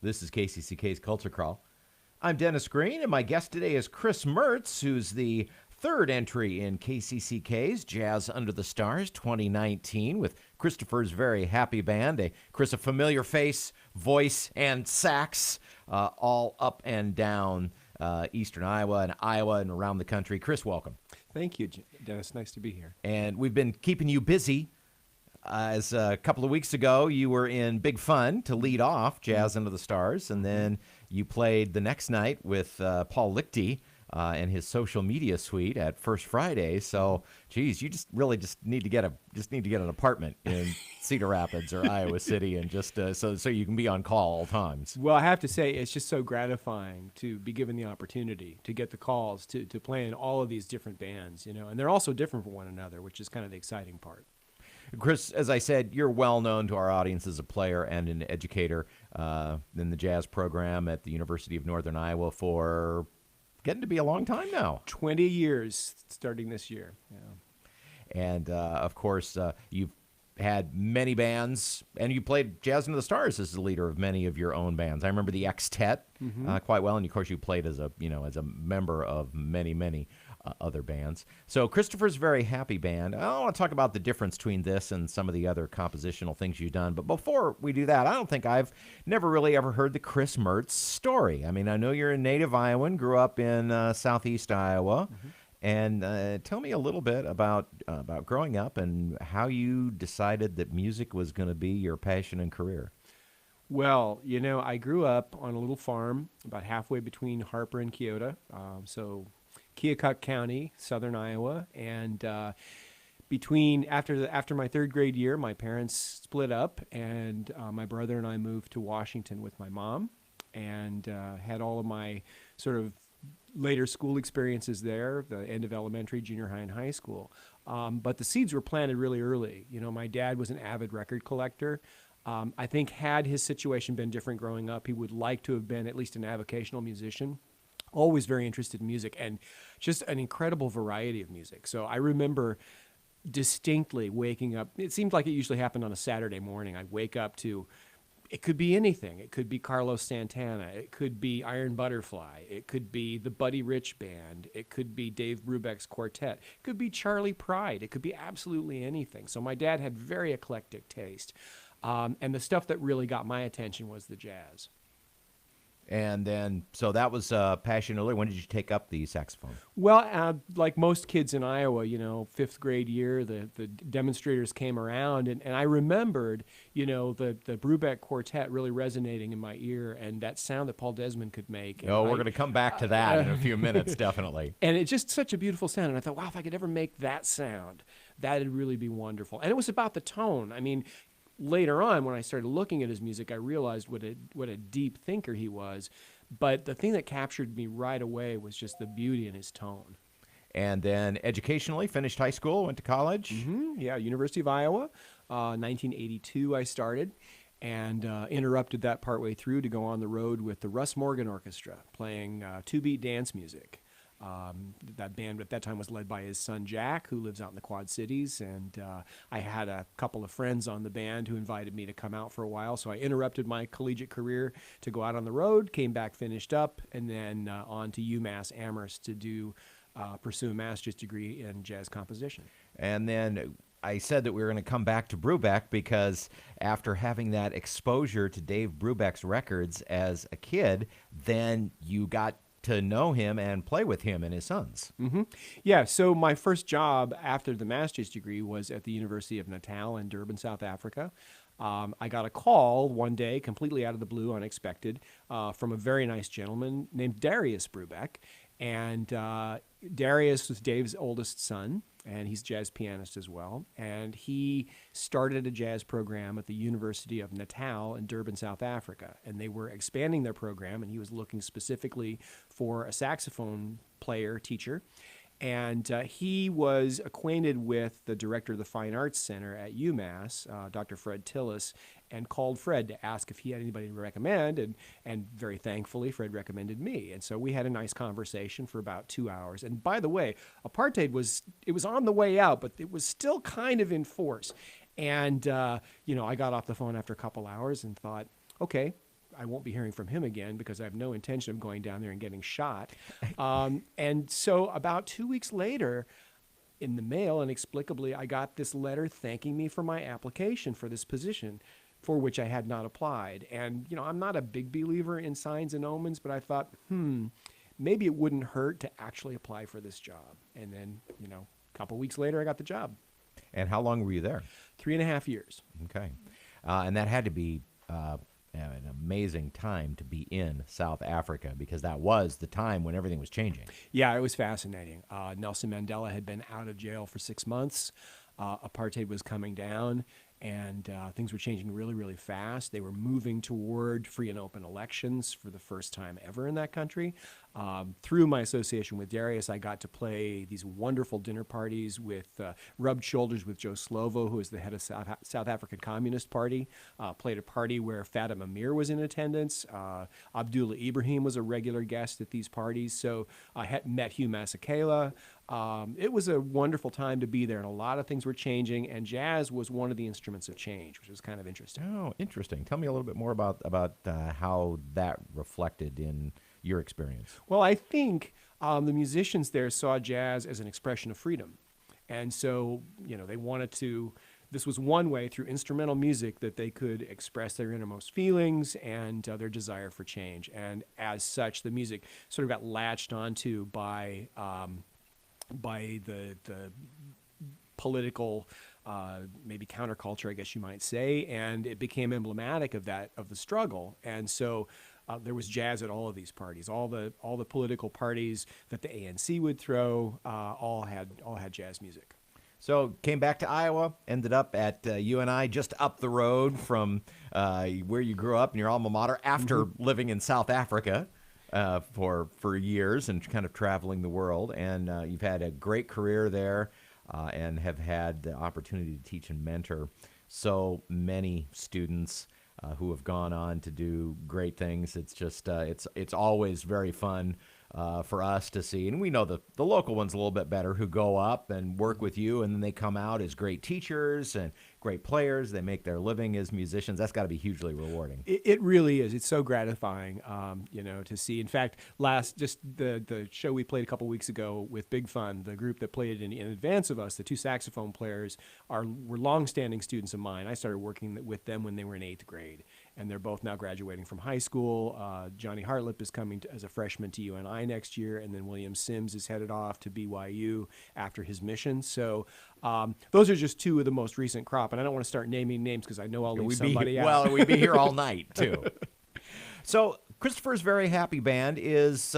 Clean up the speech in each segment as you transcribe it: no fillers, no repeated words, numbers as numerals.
This is KCCK's Culture Crawl. I'm Dennis Green, and my guest today is Chris Merz, who's the third entry in KCCK's Jazz Under the Stars 2019 with Christopher's Very Happy Band. Chris, a familiar face, voice, and sax all up and down eastern Iowa and around the country. Chris, welcome. Thank you, Dennis. Nice to be here. And we've been keeping you busy. As a couple of weeks ago, you were in Big Fun to lead off Jazz Under the Stars, and then you played the next night with Paul Lichty and his social media suite at First Friday. So, geez, you just need to get an apartment in Cedar Rapids or Iowa City, and just so you can be on call all times. Well, I have to say, it's just so gratifying to be given the opportunity to get the calls to play in all of these different bands, and they're also different from one another, which is kind of the exciting part. Chris, as I said, you're well known to our audience as a player and an educator in the jazz program at the University of Northern Iowa for getting to be a long time now. 20 years starting this year. Yeah. And, of course, you've had many bands, and you played Jazz Under the Stars as the leader of many of your own bands. I remember the Xtet quite well, and of course you played as a member of many other bands. So Christopher's Very Happy Band, I want to talk about the difference between this and some of the other compositional things you've done. But before we do that, I don't think I've never really ever heard the Chris Merz story. I mean, I know you're a native Iowan, grew up in southeast Iowa. And tell me a little bit about growing up and how you decided that music was going to be your passion and career. Well, I grew up on a little farm about halfway between Harper and Keota, so Keokuk County, southern Iowa. And after my third grade year, my parents split up, and my brother and I moved to Washington with my mom, and had all of my sort of later school experiences there, the end of elementary, junior high, and high school. But the seeds were planted really early. My dad was an avid record collector. I think had his situation been different growing up, he would like to have been at least an avocational musician. Always very interested in music, and just an incredible variety of music. So I remember distinctly waking up. It seemed like it usually happened on a Saturday morning. I'd wake up to, it could be anything. It could be Carlos Santana. It could be Iron Butterfly. It could be the Buddy Rich Band. It could be Dave Brubeck's Quartet. It could be Charlie Pride. It could be absolutely anything. So my dad had very eclectic taste. And the stuff that really got my attention was the jazz. And then, so that was passion early. When did you take up the saxophone? Well, like most kids in Iowa, fifth grade year, the demonstrators came around, and I remembered, the Brubeck Quartet really resonating in my ear, and that sound that Paul Desmond could make. We're going to come back to that in a few minutes, definitely. And it's just such a beautiful sound, and I thought, wow, if I could ever make that sound, that'd really be wonderful. And it was about the tone. I mean, later on, when I started looking at his music, I realized what a deep thinker he was. But the thing that captured me right away was just the beauty in his tone. And then educationally, finished high school, went to college? Yeah, University of Iowa. 1982 I started, and interrupted that partway through to go on the road with the Russ Morgan Orchestra, playing two-beat dance music. That band at that time was led by his son Jack, who lives out in the Quad Cities, and I had a couple of friends on the band who invited me to come out for a while, so I interrupted my collegiate career to go out on the road, came back, finished up, and then on to UMass Amherst to pursue a master's degree in jazz composition. And then I said that we were going to come back to Brubeck because after having that exposure to Dave Brubeck's records as a kid, then you got to know him and play with him and his sons. Yeah, so my first job after the master's degree was at the University of Natal in Durban, South Africa. I got a call one day, completely out of the blue, unexpected, from a very nice gentleman named Darius Brubeck. And Darius was Dave's oldest son, and he's a jazz pianist as well. And he started a jazz program at the University of Natal in Durban, South Africa. And they were expanding their program, and he was looking specifically for a saxophone player, teacher. And he was acquainted with the director of the Fine Arts Center at UMass, Dr. Fred Tillis, and called Fred to ask if he had anybody to recommend. And very thankfully, Fred recommended me. And so we had a nice conversation for about 2 hours. And by the way, apartheid was on the way out, but it was still kind of in force. And, I got off the phone after a couple hours and thought, okay, I won't be hearing from him again because I have no intention of going down there and getting shot. And so about 2 weeks later, in the mail, inexplicably, I got this letter thanking me for my application for this position, for which I had not applied. And, I'm not a big believer in signs and omens, but I thought, maybe it wouldn't hurt to actually apply for this job. And then, a couple weeks later, I got the job. And how long were you there? 3.5 years. Okay. And that had to be an amazing time to be in South Africa, because that was the time when everything was changing. Yeah, it was fascinating. Nelson Mandela had been out of jail for 6 months. Apartheid was coming down, and things were changing really, really fast. They were moving toward free and open elections for the first time ever in that country. Through my association with Darius, I got to play these wonderful dinner parties rubbed shoulders with Joe Slovo, who is the head of South African Communist Party. Played a party where Fatima Amir was in attendance. Abdullah Ibrahim was a regular guest at these parties. So I had met Hugh Masekela. It was a wonderful time to be there, and a lot of things were changing, and jazz was one of the instruments of change, which was kind of interesting. Oh, interesting. Tell me a little bit more about how that reflected in your experience. Well, I think the musicians there saw jazz as an expression of freedom. And so, they wanted to, this was one way through instrumental music that they could express their innermost feelings and their desire for change. And as such, the music sort of got latched onto by the political, maybe counterculture, I guess you might say, and it became emblematic of the struggle. And so there was jazz at all of these parties. All the political parties that the ANC would throw all had jazz music. So came back to Iowa, ended up at UNI, just up the road from where you grew up in your alma mater, after living in South Africa for years and kind of traveling the world. And you've had a great career there and have had the opportunity to teach and mentor so many students who have gone on to do great things. It's just it's always very fun for us to see, and we know the local ones a little bit better, who go up and work with you, and then they come out as great teachers and great players. They make their living as musicians. That's got to be hugely rewarding. It really is. It's so gratifying, to see. In fact, the show we played a couple weeks ago with Big Fun, the group that played in advance of us, the two saxophone players were longstanding students of mine. I started working with them when they were in 8th grade, and they're both now graduating from high school. Johnny Hartlip is coming as a freshman to UNI next year, and then William Sims is headed off to BYU after his mission. So those are just two of the most recent crop, and I don't want to start naming names because I know I'll leave somebody out. Well, we'd be here all night, too. So Christopher's Very Happy Band is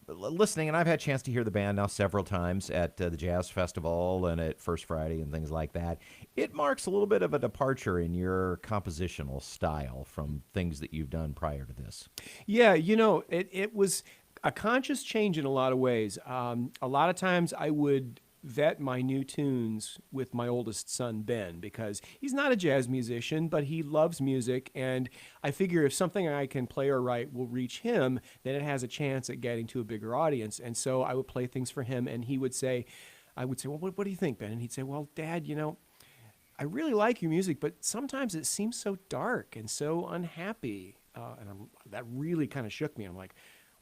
listening, and I've had a chance to hear the band now several times at the Jazz Festival and at First Friday and things like that. It marks a little bit of a departure in your compositional style from things that you've done prior to this. Yeah, it was a conscious change in a lot of ways. A lot of times I would vet my new tunes with my oldest son, Ben, because he's not a jazz musician, but he loves music. And I figure if something I can play or write will reach him, then it has a chance at getting to a bigger audience. And so I would play things for him, and he would say, well, what do you think, Ben? And he'd say, well, Dad, I really like your music, but sometimes it seems so dark and so unhappy. That really kind of shook me. I'm like,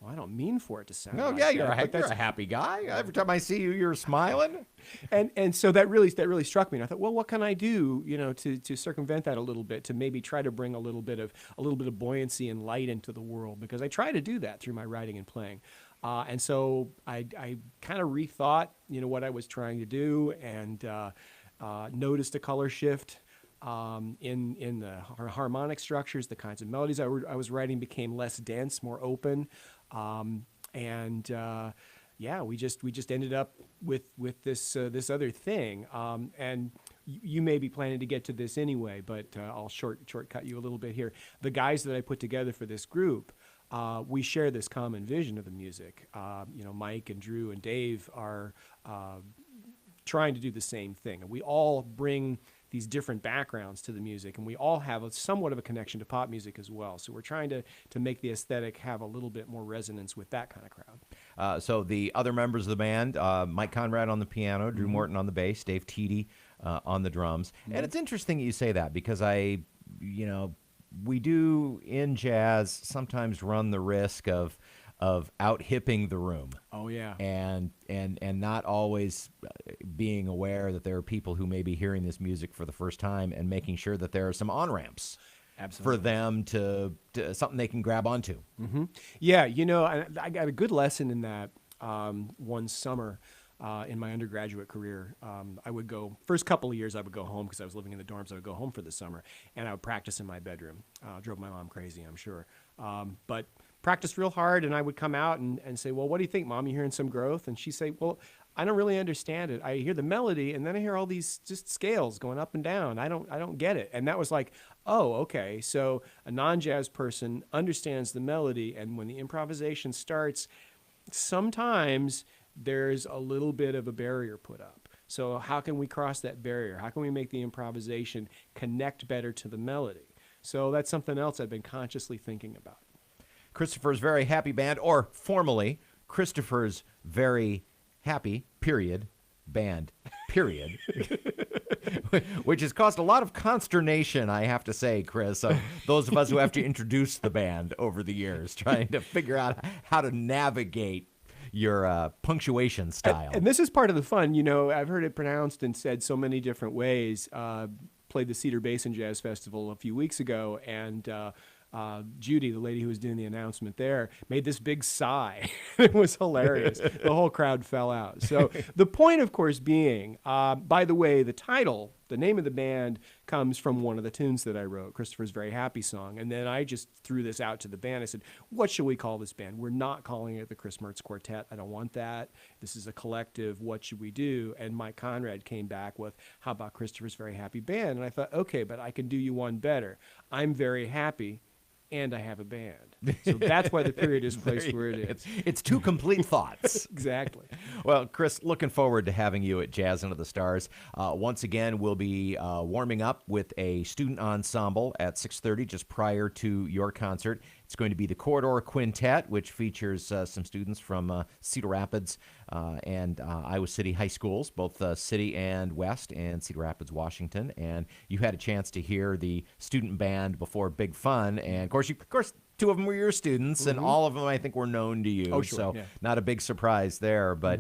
well, I don't mean for it to sound like yeah, that. you're a happy guy. Every time I see you, you're smiling. And so that really struck me. And I thought, well, what can I do, to circumvent that a little bit, to maybe try to bring a little bit of buoyancy and light into the world, because I try to do that through my writing and playing. And so I kind of rethought, what I was trying to do, and noticed a color shift in the harmonic structures. The kinds of melodies I was writing became less dense, more open. We just ended up with this other thing. And you may be planning to get to this anyway, but I'll shortcut you a little bit here. The guys that I put together for this group, we share this common vision of the music. Mike and Drew and Dave are trying to do the same thing, and we all bring these different backgrounds to the music, and we all have somewhat of a connection to pop music as well. So we're trying to make the aesthetic have a little bit more resonance with that kind of crowd. So the other members of the band, Mike Conrad on the piano, Drew Morton on the bass, Dave Teedy on the drums. And it's interesting that you say that, because we do in jazz sometimes run the risk of out-hipping the room. Oh, yeah. And not always being aware that there are people who may be hearing this music for the first time and making sure that there are some on-ramps for them to something they can grab onto. Mm-hmm. Yeah, I got a good lesson in that one summer in my undergraduate career. I would go, first couple of years I would go home because I was living in the dorms. I would go home for the summer, and I would practice in my bedroom. Drove my mom crazy, I'm sure. But practiced real hard, and I would come out and say, well, what do you think, Mom? You hearing some growth? And she'd say, well, I don't really understand it. I hear the melody, and then I hear all these just scales going up and down. I don't get it. And that was like, oh, okay. So a non-jazz person understands the melody, and when the improvisation starts, sometimes there's a little bit of a barrier put up. So how can we cross that barrier? How can we make the improvisation connect better to the melody? So that's something else I've been consciously thinking about. Christopher's Very Happy Band, or formally, Christopher's Very Happy, period, band, period, which has caused a lot of consternation, I have to say, Chris, of those of us who have to introduce the band over the years, trying to figure out how to navigate your punctuation style. And this is part of the fun. I've heard it pronounced and said so many different ways. Played the Cedar Basin Jazz Festival a few weeks ago, and Judy, the lady who was doing the announcement there, made this big sigh. It was hilarious. The whole crowd fell out. So the point, of course, being, by the way, the name of the band comes from one of the tunes that I wrote, Christopher's Very Happy Song. And then I just threw this out to the band. I said, what should we call this band? We're not calling it the Chris Merz Quartet. I don't want that. This is a collective. What should we do? And Mike Conrad came back with, how about Christopher's Very Happy Band? And I thought, okay, but I can do you one better. I'm very happy, and I have a band. So that's why the period is placed where it is. It's two complete thoughts. Exactly. Well, Chris, looking forward to having you at Jazz Under the Stars. Once again, we'll be warming up with a student ensemble at 6:30 just prior to your concert. It's going to be the Corridor Quintet, which features some students from Cedar Rapids and Iowa City high schools, both City and West, and Cedar Rapids, Washington. And you had a chance to hear the student band before Big Fun, and of course, two of them were your students, and all of them, I think, were known to you. Oh, sure. So yeah. not a big surprise there, but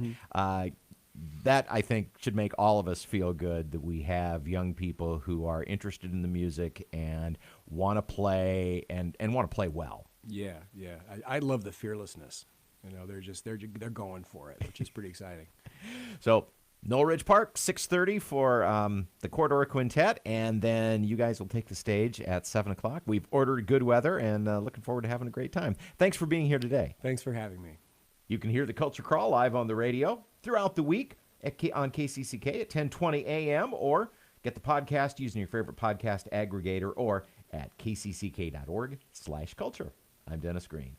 that, I think, should make all of us feel good that we have young people who are interested in the music and want to play and want to play well. Yeah. I love the fearlessness. They're going for it, which is pretty exciting. So Noelridge Park, 6:30 for the Corridor Quintet, and then you guys will take the stage at 7 o'clock. We've ordered good weather, and looking forward to having a great time. Thanks for being here today. Thanks for having me. You can hear the Culture Crawl live on the radio throughout the week on KCCK at 10:20 a.m., or get the podcast using your favorite podcast aggregator or at kcck.org/culture. I'm Dennis Green.